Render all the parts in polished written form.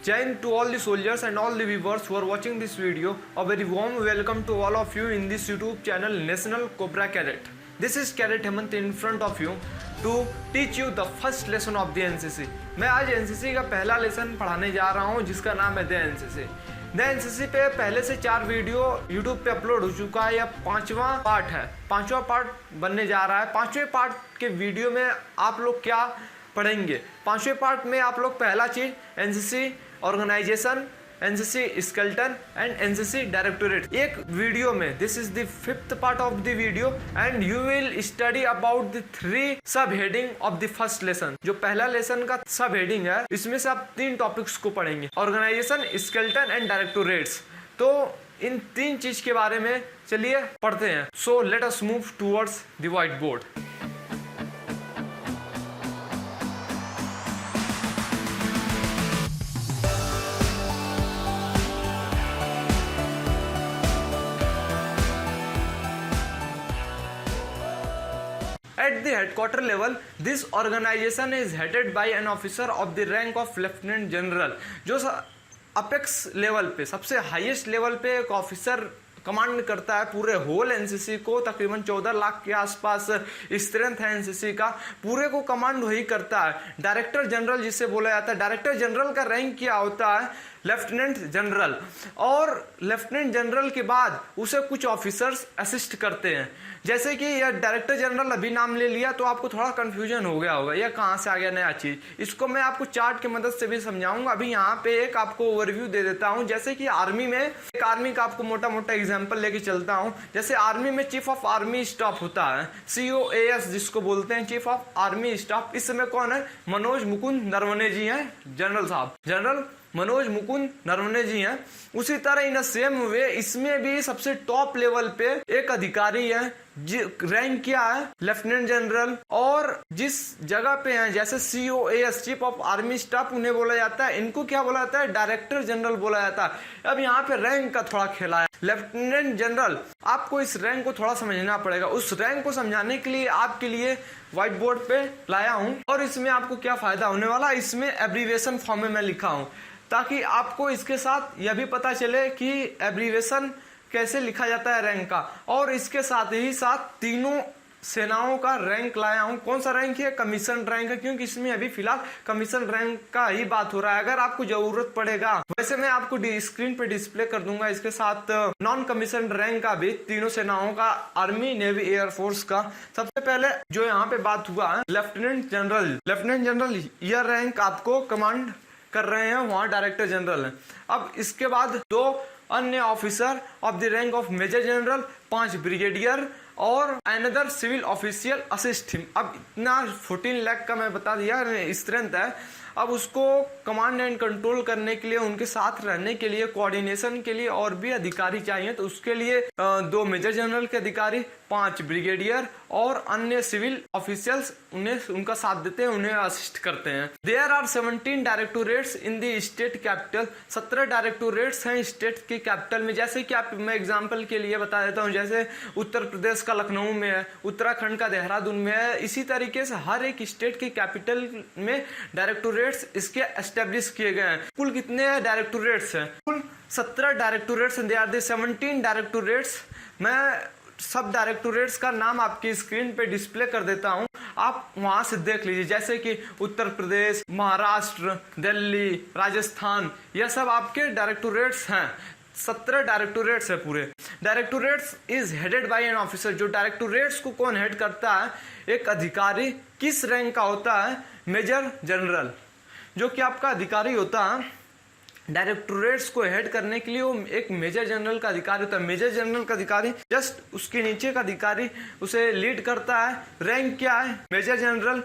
Jai Hind to all the soldiers and all the viewers who are watching this video. A very warm welcome to all of you in this YouTube channel National Cobra Cadet. This is Cadet Hemant in front of you to teach you the first lesson of the NCC. मैं आज NCC का पहला lesson पढ़ाने जा रहा हूँ जिसका नाम है द NCC. द NCC पे पहले से 4 वीडियो YouTube पे अपलोड हो चुका है, या 5वां पार्ट है, 5वां पार्ट बनने जा रहा है. 5वें पार्ट के वीडियो में आप लोग क्या पढ़ेंगे? 5वें पार्ट में आप लोग पहला चीज NCC organisation, NCC skeleton and NCC directorate. एक वीडियो में this is the 5th part of the video and you will study about the 3 sub heading of the first lesson. जो पहला लेसन का सब हेडिंग है इसमें से आप 3 टॉपिक्स को पढ़ेंगे, ऑर्गेनाइजेशन, स्केलेटन एंड डायरेक्टोरेट्स. तो इन 3 चीज के बारे में चलिए पढ़ते हैं. So let us move towards the white board. At the headquarter level, this organization is headed by an officer of the rank of Lieutenant General. जो अपेक्स लेवल पे, सबसे हाईएस्ट लेवल पे एक ऑफिसर कमांड करता है पूरे whole NCC को. तकरीबन 14 लाख के आसपास स्ट्रेंथ है एनसीसी का, पूरे को कमांड वही करता है. डायरेक्टर जनरल जिसे बोला जाता है, डायरेक्टर जनरल का रैंक क्या होता है? Lieutenant general. और लेफ्टिनेंट जनरल के बाद उसे कुछ ऑफिसर्स असिस्ट करते हैं. जैसे कि यह डायरेक्टर जनरल अभी नाम ले लिया तो आपको थोड़ा कंफ्यूजन हो गया होगा, यह कहाँ से आ गया नया चीज. इसको मैं आपको चार्ट की मदद से भी समझाऊंगा. अभी यहाँ पे एक आपको ओवरव्यू दे देता हूँ. जैसे कि आर्मी में, एक आर्मी का आपको मोटा मोटा एग्जाम्पल लेके चलता हूँ. जैसे आर्मी में चीफ ऑफ आर्मी स्टाफ होता है, COAS जिसको बोलते हैं, चीफ ऑफ आर्मी स्टाफ. इस समय कौन है? मनोज मुकुंद नरवणे जी हैं, जनरल साहब, जनरल मनोज मुकुंद नरवणे जी हैं. उसी तरह इन सेम वे इसमें भी सबसे टॉप लेवल पे एक अधिकारी है, रैंक क्या है? Lieutenant general. और जिस जगह पे हैं जैसे COAS chief of army staff, उन्हें बोला जाता है, इनको क्या बोला जाता है? डायरेक्टर जनरल बोला जाता है. अब यहाँ पे रैंक का थोड़ा खेला है. लेफ्टिनेंट जनरल, आपको इस रैंक को थोड़ा समझना पड़ेगा. उस रैंक को समझाने के लिए आपके लिए व्हाइट बोर्ड पे लाया हूँ. और इसमें आपको क्या फायदा होने वाला, इसमें एब्रीविएशन फॉर्म में मैं लिखा हूँ ताकि आपको इसके साथ यह भी पता चले कि एब्रीविएशन कैसे लिखा जाता है रैंक का. और इसके साथ ही साथ तीनों सेनाओं का रैंक लाया हूं. कौन सा रैंक है? कमीशन रैंक है, क्योंकि इसमें अभी फिलहाल कमीशन रैंक का ही बात हो रहा है. अगर आपको जरूरत पड़ेगा वैसे मैं आपको स्क्रीन पे डिस्प्ले कर दूंगा इसके साथ नॉन कमीशन रैंक का भी, तीनों सेनाओं का, आर्मी, नेवी, एयरफोर्स का. सबसे पहले जो यहाँ पे बात हुआ है लेफ्टिनेंट जनरल. लेफ्टिनेंट जनरल यह रैंक आपको कमांड कर रहे हैं, वहां डायरेक्टर जनरल है. अब इसके बाद 2 अन्य officer of the rank of major general, 5 brigadier और another civil official assist him. अब इतना 14 लाख का मैं बता दिया स्ट्रेंथ है. अब उसको कमांड एंड कंट्रोल करने के लिए, उनके साथ रहने के लिए, कोऑर्डिनेशन के लिए और भी अधिकारी चाहिए. तो उसके लिए 2 मेजर जनरल के अधिकारी, 5 ब्रिगेडियर और अन्य सिविल ऑफिशियल्स उन्हें उनका साथ देते हैं, उन्हें असिस्ट करते हैं. There are 17 directorates in the state capital. 17 directorates हैं स्टेट के कैपिटल में. जैसे कि आप, मैं एग्जांपल के लिए बता देता हूं, जैसे उत्तर प्रदेश का लखनऊ में है, उत्तराखंड का देहरादून में है. इसी तरीके से हर एक स्टेट के कैपिटल में डायरेक्टोरेट्स इसके एस्टेब्लिश किए गए हैं. कुल कितने डायरेक्टोरेट्स हैं? कुल 17 डायरेक्टोरेट्स. They are the 17 डायरेक्टोरेट्स. मैं सब डायरेक्टोरेट्स का नाम आपकी स्क्रीन पे डिस्प्ले कर देता हूं, आप वहां से देख लीजिए. जैसे कि उत्तर प्रदेश, महाराष्ट्र, दिल्ली, राजस्थान, यह सब आपके डायरेक्टोरेट्स हैं. 17 डायरेक्टोरेट्स है पूरे. Directorates is headed by an officer. जो डायरेक्टोरेट्स को कौन हेड करता है? एक अधिकारी. किस रैंक का होता है? मेजर जनरल, जो कि आपका अधिकारी होता है. डायरेक्टोरेट्स को हेड करने के लिए वो एक मेजर जनरल का अधिकारी होता है. मेजर जनरल का अधिकारी जस्ट उसके नीचे का अधिकारी उसे लीड करता है. रैंक क्या है? Major general.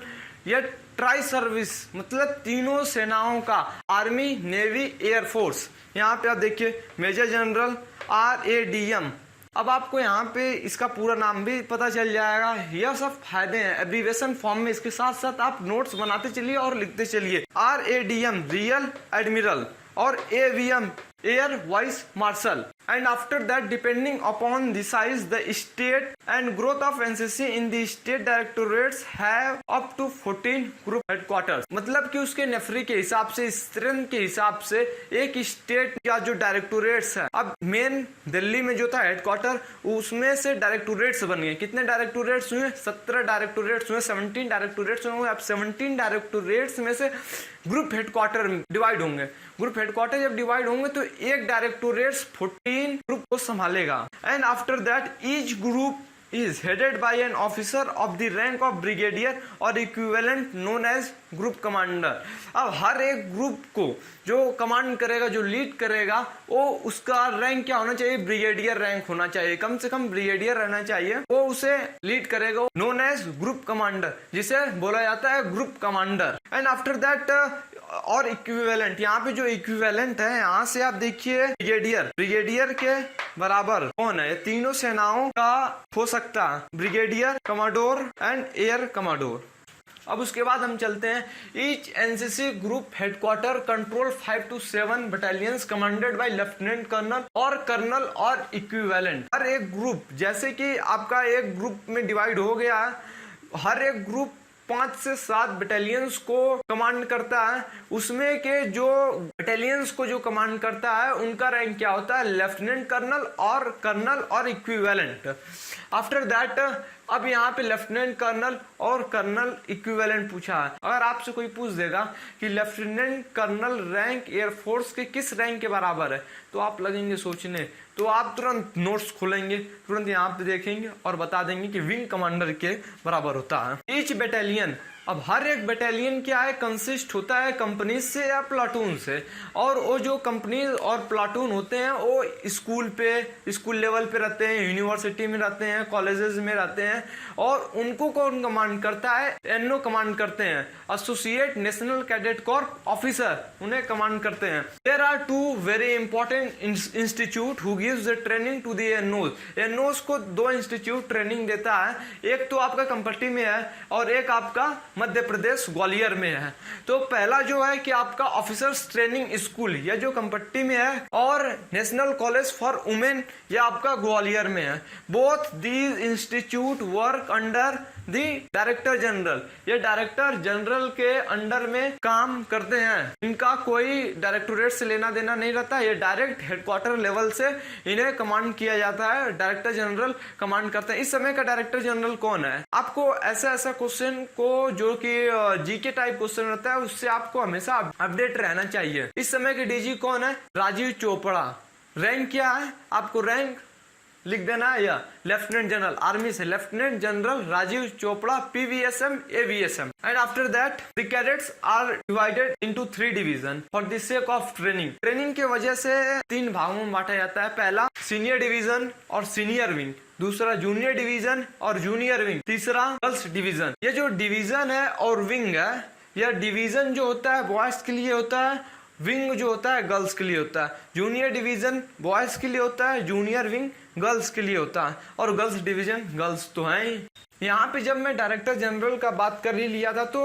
यह ट्राई सर्विस, मतलब तीनों सेनाओं का, आर्मी, नेवी, एयरफोर्स. यहाँ पे आप देखिए मेजर जनरल RADM. अब आपको यहाँ पे इसका पूरा नाम भी पता चल जाएगा. यह सब फायदे हैं एब्रीविएशन फॉर्म में. इसके साथ साथ आप नोट्स बनाते चलिए और लिखते चलिए. RADM रियल एडमिरल और AVM air vice marshal. And after that, depending upon the size, the state and growth of NCC in the state directorates have up to 14 group headquarters. मतलब कि उसके नफरी के हिसाब से, स्ट्रेंथ के हिसाब से एक स्टेट का जो डायरेक्टोरेट्स है, अब मेन दिल्ली में जो था हेडक्वार्टर, उसमें से डायरेक्टोरेट्स बन गए। कितने डायरेक्टोरेट्स हुए? 17 डायरेक्टोरेट्स हुए, 17 डायरेक्टोरेट्स हुए। अब 17 डायरेक्टोरेट्स में से ग्रुप हेडक्वार्टर डिवाइड होंगे। ग्रुप हेडक्वार्टर जब डिवाइड होंगे तो एक डायरेक्टोरेट्स 14 ग्रुप को संभालेगा। And after that each group is headed by an officer of the rank of brigadier or equivalent known as group commander। अब हर एक ग्रुप को जो कमांड करेगा, जो लीड करेगा, वो उसका रैंक क्या होना चाहिए? ब्रिगेडियर रैंक होना चाहिए, कम से कम ब्रिगेडियर रहना चाहिए। वो उसे लीड करेगा, नोन एज ग्रुप कमांडर, जिसे बोला जाता है group commander. And after that और इक्विवेलेंट, यहाँ पे जो इक्विवेलेंट है, यहाँ से आप देखिए ब्रिगेडियर, ब्रिगेडियर के बराबर कौन है? ये तीनों सेनाओं का हो सकता है, brigadier, commodore and air commodore. अब उसके बाद हम चलते हैं, each NCC group headquarter control 5 to 7 battalions commanded by lieutenant colonel और कर्नल और इक्विवेलेंट। हर एक ग्रुप, जैसे कि आपका एक ग्रुप में डिवाइड हो गया, हर एक ग्रुप 5 से 7 बटालियंस को कमांड करता है। उसमें के जो बटालियंस को जो कमांड करता है, उनका रैंक क्या होता है? लेफ्टिनेंट कर्नल और इक्विवेलेंट। आफ्टर दैट अब यहाँ पे लेफ्टिनेंट कर्नल और कर्नल इक्विवेलेंट पूछा है। अगर आपसे कोई पूछ देगा कि लेफ्टिनेंट कर्नल रैंक एयरफोर्स के किस रैंक के बराबर है, तो आप लगेंगे सोचने, तो आप तुरंत नोट्स खोलेंगे, तुरंत यहाँ पे देखेंगे और बता देंगे कि विंग कमांडर के बराबर होता है। ईच बटालियन, अब हर एक बटालियन क्या है? कंसिस्ट होता है कंपनी से या प्लाटून से। और वो जो कंपनी और प्लाटून होते हैं, वो स्कूल लेवल पे रहते हैं, यूनिवर्सिटी में रहते हैं, कॉलेजेस में रहते हैं। और उनको कौन कमांड करता है? एनओ कमांड करते हैं, associate national cadet corps officer उन्हें कमांड करते हैं। There are 2 very important institute who gives the training to the ANOs. ANOs को 2 इंस्टीट्यूट ट्रेनिंग देता है, एक तो आपका कंपट्टी में है और एक आपका मध्य प्रदेश ग्वालियर में है। तो पहला जो है कि आपका ऑफिसर्स ट्रेनिंग स्कूल, यह जो कंपट्टी में है, और नेशनल कॉलेज फॉर वुमेन, यह आपका ग्वालियर में है। Both these institute work under the director general, ये डायरेक्टर जनरल के अंडर में काम करते हैं। इनका कोई डायरेक्टोरेट से लेना देना नहीं रहता, ये डायरेक्ट हेडक्वार्टर लेवल से इन्हें कमांड किया जाता है। डायरेक्टर जनरल कमांड करते हैं। इस समय का डायरेक्टर जनरल कौन है? आपको ऐसा क्वेश्चन को, जो कि जीके टाइप क्वेश्चन रहता है, उससे आपको हमेशा अपडेट रहना चाहिए। इस समय के डीजी कौन है? राजीव चोपड़ा। रैंक क्या है? आपको रैंक लिख देना है, या लेफ्टिनेंट जनरल, आर्मी से lieutenant general Rajeev Chopra, PVSM, AVSM. And after that the cadets are divided into 3 division for the sake of training. Training की वजह से 3 भागों में बांटा जाता है। पहला सीनियर डिवीजन और सीनियर विंग, दूसरा जूनियर डिवीजन और जूनियर विंग, तीसरा गर्ल्स डिवीजन। ये जो डिवीजन है और विंग है, यह डिवीजन जो होता है बॉयज के लिए होता है, विंग जो होता है गर्ल्स के लिए होता है। जूनियर डिवीजन बॉयज के लिए होता है, जूनियर विंग गर्ल्स के लिए होता है, और गर्ल्स डिवीजन गर्ल्स तो हैं ही। यहाँ पे जब मैं डायरेक्टर जनरल का बात कर ही लिया था, तो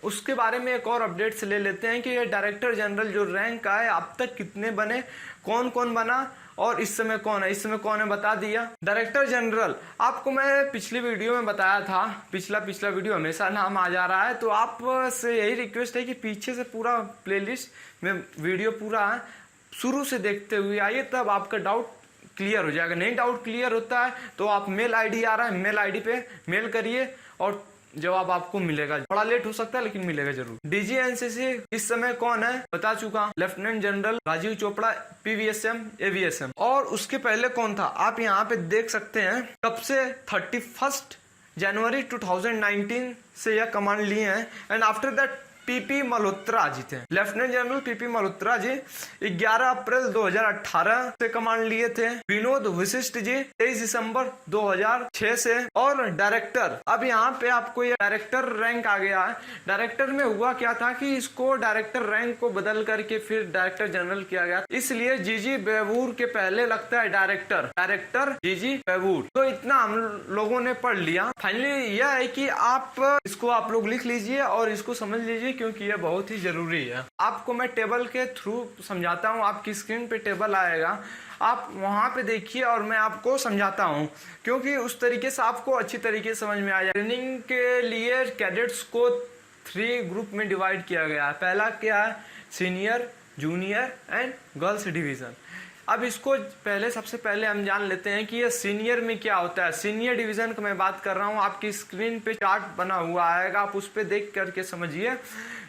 उसके बारे में एक और अपडेट्स ले लेते हैं कि ये डायरेक्टर जनरल जो रैंक का है, अब तक कितने बने, कौन कौन बना और इस समय कौन है। इस समय कौन है बता दिया। डायरेक्टर जनरल आपको मैं पिछली वीडियो में बताया था, पिछला वीडियो हमेशा नाम आ जा रहा है, तो आप से यही रिक्वेस्ट है कि पीछे से पूरा प्लेलिस्ट में वीडियो पूरा है, शुरू से देखते हुए आइए, तब आपका डाउट क्लियर हो जाएगा। नहीं डाउट क्लियर होता है तो आप मेल आईडी आ रहा है, मेल आईडी पे मेल करिए और जवाब आपको मिलेगा। थोड़ा लेट हो सकता है लेकिन मिलेगा जरूर। डीजी एनसीसी इस समय कौन है बता चुका, lieutenant general Rajeev Chopra, PVSM, AVSM. और उसके पहले कौन था आप यहाँ पे देख सकते हैं, कब से 31 जनवरी 2019 से यह कमांड लिए हैं। And after that PP Malhotra ji थे, lieutenant general PP Malhotra ji 11 April 2018 से कमांड लिए थे। विनोद वशिष्ठ जी 23 दिसंबर 2006 से। और डायरेक्टर, अब यहाँ पे आपको ये डायरेक्टर रैंक आ गया है। डायरेक्टर में हुआ क्या था कि इसको डायरेक्टर रैंक को बदल करके फिर डायरेक्टर जनरल किया गया, इसलिए जीजी बेवूर के पहले लगता है डायरेक्टर जीजी बेवूर। तो इतना हम लोगों ने पढ़ लिया। फाइनली यह है कि आप इसको आप लोग लिख लीजिए और इसको समझ लीजिए क्योंकि ये बहुत ही जरूरी है। आपको मैं टेबल के थ्रू समझाता हूँ, आपकी स्क्रीन पे टेबल आएगा, आप वहाँ पे देखिए और मैं आपको समझाता हूँ, क्योंकि उस तरीके से आपको अच्छी तरीके से समझ में आ जाए। ट्रेनिंग के लिए कैडेट्स को 3 ग्रुप में डिवाइड किया गया है। पहला क्या है, senior, junior and girls division. अब इसको सबसे पहले हम जान लेते हैं कि ये सीनियर में क्या होता है। सीनियर डिवीजन की मैं बात कर रहा हूँ, आपकी स्क्रीन पे चार्ट बना हुआ आएगा, आप उस पर देख करके समझिए।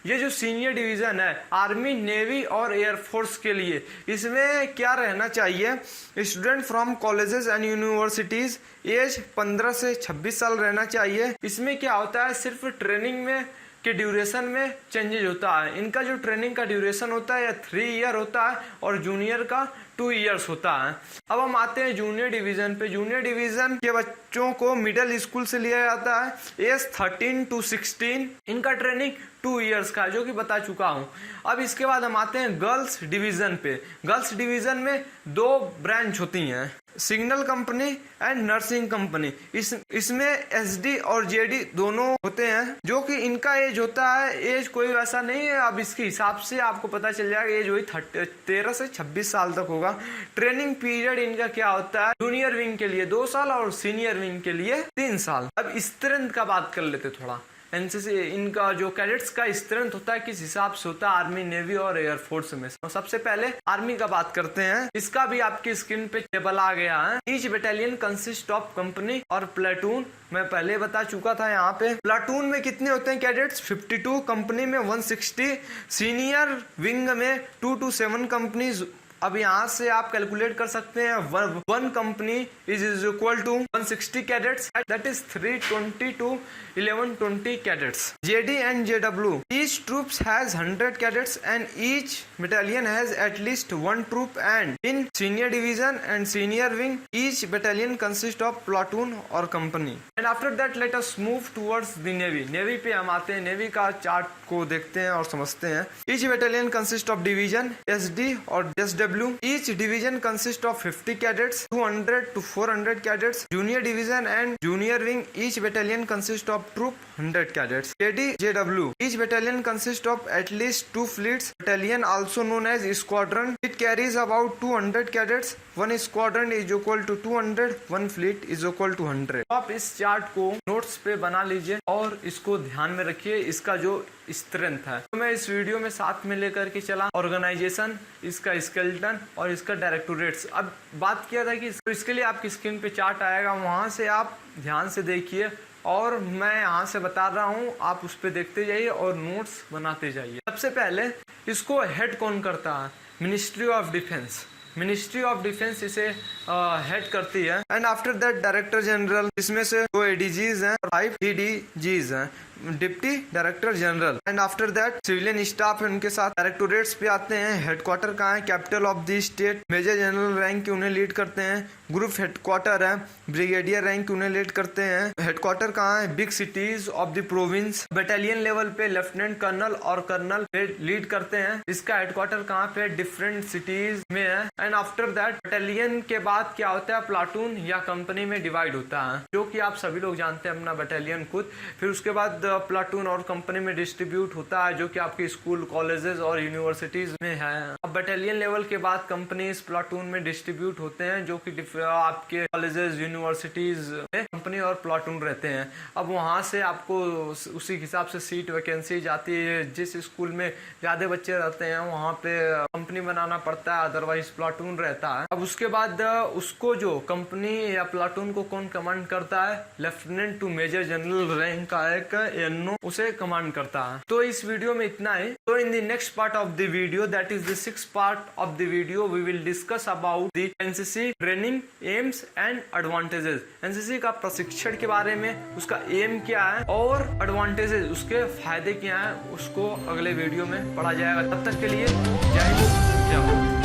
ये जो सीनियर डिवीजन है आर्मी, नेवी और एयरफोर्स के लिए, इसमें क्या रहना चाहिए, student from colleges and universities age 15 से 26 साल रहना चाहिए। इसमें क्या होता है, सिर्फ ट्रेनिंग में के ड्यूरेशन में चेंजेज होता है। इनका जो ट्रेनिंग का ड्यूरेशन होता है या 3 ईयर होता है और जूनियर का 2 इयर्स होता है। अब हम आते हैं जूनियर डिवीजन पे। जूनियर डिवीजन के बच्चों को मिडिल स्कूल से लिया जाता है एज 13 to 16। इनका ट्रेनिंग 2 इयर्स का है, जो कि बता चुका हूं। अब इसके बाद हम आते हैं गर्ल्स डिवीजन पे। गर्ल्स डिवीजन में 2 ब्रांच होती हैं, signal company and nursing company. इसमें एसडी और जेडी दोनों होते हैं, जो कि इनका एज होता है, एज कोई वैसा नहीं है, अब इसके हिसाब से आपको पता चल जाएगा, एज वही 13 से 26 साल तक होगा। ट्रेनिंग पीरियड इनका क्या होता है, जूनियर विंग के लिए 2 साल और सीनियर विंग के लिए 3 साल। अब स्ट्रेंथ का बात कर लेते थोड़ा। एनसीसी, इनका जो कैडेट्स का स्ट्रेंथ होता है किस हिसाब से होता है, आर्मी, नेवी और एयरफोर्स में। सबसे पहले आर्मी का बात करते हैं। इसका भी आपकी स्क्रीन पे टेबल आ गया है। Each battalion consist of company और प्लेटून। मैं पहले बता चुका था। यहाँ पे प्लाटून में कितने होते हैं कैडेट्स, 52, कंपनी में 160, सीनियर विंग में 2 to 7 कंपनीज। अब यहाँ से आप कैलकुलेट कर सकते हैं, 1 company is equal to 160 cadets, that is 320 to 1120 cadets. JD and JW, each troops has 100 cadets and each battalion has at least 1 troop. And in senior division and senior wing each battalion consist of platoon और company. And after that let us move towards the navy. Navy पे हम आते हैं, navy का chart को देखते हैं और समझते हैं। Each battalion consist of division, SD और SW. Each division consists of 50 cadets, 200 to 400 cadets. Junior division and junior wing, each battalion consists of troop 100 cadets. JD, JW, each battalion consists of at least 2 fleets. Battalion also known as squadron. It carries about 200 cadets. 1 squadron is equal to 200. 1 fleet is equal to 100. आप इस chart को notes पे बना लीजिए और इसको ध्यान में रखिए, इसका जो स्ट्रेंथ है। तो मैं इस वीडियो में साथ में लेकर के चला ऑर्गेनाइजेशन, इसका स्केलेटन और इसका डायरेक्टोरेट्स। अब बात किया था कि इसके लिए आपकी स्क्रीन पे चार्ट आएगा, वहां से आप ध्यान से देखिए और मैं यहाँ से बता रहा हूँ, आप उस पर देखते जाइए और नोट्स बनाते जाइए। सबसे पहले इसको हेड कौन करता है, ministry of defence. Ministry of defence इसे हेड करती है। And after that director general, इसमें से 2 एडीजीज हैं, 5 डीडीजीज हैं, deputy director general. And after that civilian staff है उनके साथ। डायरेक्टोरेट्स पे आते हैं। हेडक्वार्टर कहाँ है, capital of the state. Major general rank के उन्हें लीड करते हैं। ग्रुप हेडक्वार्टर है। ब्रिगेडियर रैंक के उन्हें लीड करते हैं। हेडक्वार्टर कहाँ है, big cities of the province. Battalion level पे लेफ्टिनेंट कर्नल और कर्नल लीड करते हैं। इसका हेडक्वार्टर कहाँ पे, डिफरेंट सिटीज में है। एंड आफ्टर दैट बटालियन के बाद क्या होता है, प्लाटून या कंपनी में डिवाइड होता है, जो कि आप सभी लोग जानते हैं अपना बटालियन खुद। फिर उसके बाद प्लाटून और कंपनी में डिस्ट्रीब्यूट होता है, जो कि आपके स्कूल, कॉलेजेस और यूनिवर्सिटीज में है। अब बटालियन लेवल के बाद कंपनीज प्लाटून में डिस्ट्रीब्यूट होते हैं, जो कि आपके कॉलेजेस, यूनिवर्सिटीज में कंपनी और प्लाटून रहते हैं। अब वहां से आपको उसी हिसाब से सीट वैकेंसी जाती है। जिस स्कूल में ज्यादा बच्चे रहते हैं वहां पे कंपनी बनाना पड़ता है, अदरवाइज प्लाटून रहता है। अब उसके बाद उसको जो कंपनी या प्लाटून को कौन कमांड करता है, lieutenant to major general rank का एक एनओ उसे कमांड करता है। तो इस वीडियो में इतना है। तो in the next part of the video, that is the 6th part of the video, we will discuss about the NCC training aims and advantages. NCC का प्रशिक्षण के बारे में, उसका एम क्या है और एडवांटेजेस, उसके फायदे क्या है, उसको अगले वीडियो में पढ़ा जाएगा। तब तक के लिए जय हिंद, जय भारत।